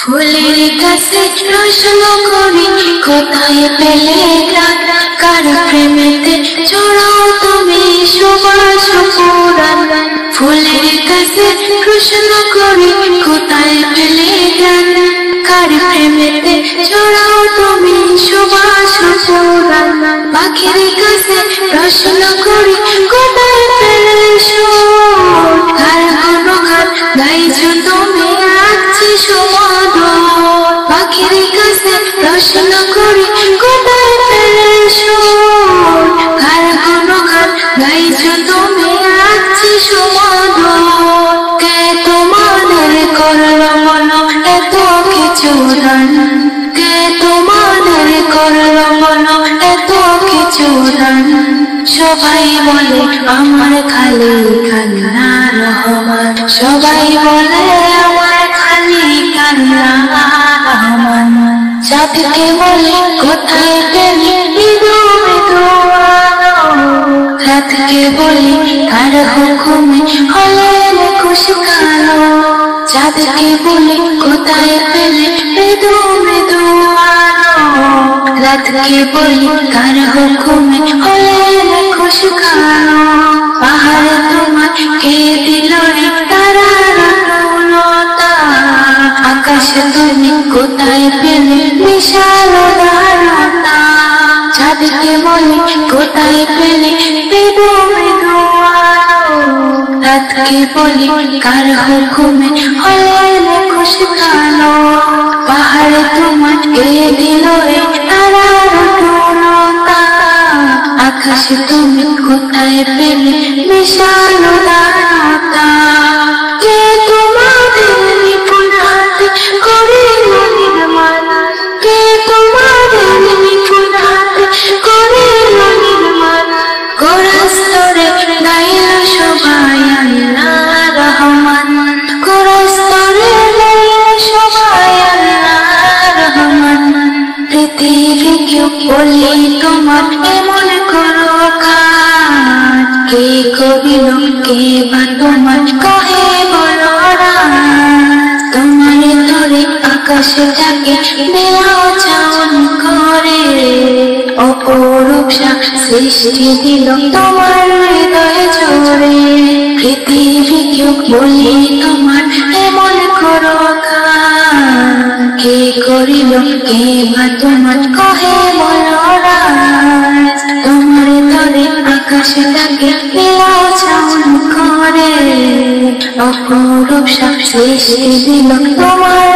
ফুলের কাছে প্রশ্ন করি কোথায় পেলে রাত কার প্রেমেতে ছড়াও তুমি সুবাস পুরাণ ফুলের কাছে প্রশ্ন করি কোথায় পেলে রাত কার প্রেমেতে ছড়াও তুমি সুবাস পুরাণ পাখির কাছে প্রশ্ন করি কোথায় পেলে সুর কার গুণগান গাইছো তুমি আছি সুমধুর পাখির কাছে প্রশ্ন করি কোথায় পেলে সুর কার গুণগান গাইছো তুমি আছি সুমধুর কে তোমাদের করলো বলো এত কিছু দান কে তোমাদের করলো বলো এত কিছু দান সবাই বলে আমার খালি কান্না রহমান সবাই বলে আমার খালি কান্না রহমান চাঁদকে বলে কোথায় পেলে মৃদু মৃদু আলো রাতকে বলে তার হুকুমে হলেন খুশি কালো চাঁদকে বলে কোথায় পেলে মৃদু মৃদু আলো রাতকে বলে তার হুকুমে হলেন খুশি কালো পাহাড় তোমার কে দিল রে তারার আলোটা আকাশ তুমি কোথায় পেলে বিশাল ধারণা চাঁদকে বলে কোথায় পেলে মৃদু মৃদু আলো রাতকে বলে কার হুকুমে হলেন খুশি কালো পাহাড় তোমার কে দিল রে তারার আলোটা আকাশ তুমি কোথায় পেলে বিশাল ধারণা কে তোমাদের নিপুণ হাতে করিল নির্মাণ কে তোমাদের নিপুণ হাতে করিল নির্মাণ গোরস্তরে গাইল সবাই আল্লাহ রহমান গোরস্তরে গাইল সবাই আল্লাহ রহমান পৃথিবীকে বলি তোমার এমন করো কাজ কে করিল কে বা তোমার কহে বলো তোমার ধরে আকাশটাকে বেলাও চাউন করে অপরূপ সৃষ্টি দিল তোমার হৃদয় জোরে পৃথিবীকে বলি তোমার এমন করো কাজ কে করিল কে বা তোমার কহে বলো তোমার ধরে আকাশটাকে বেলাও চাউন করে অপরূপ সৃষ্টি দিল তোমার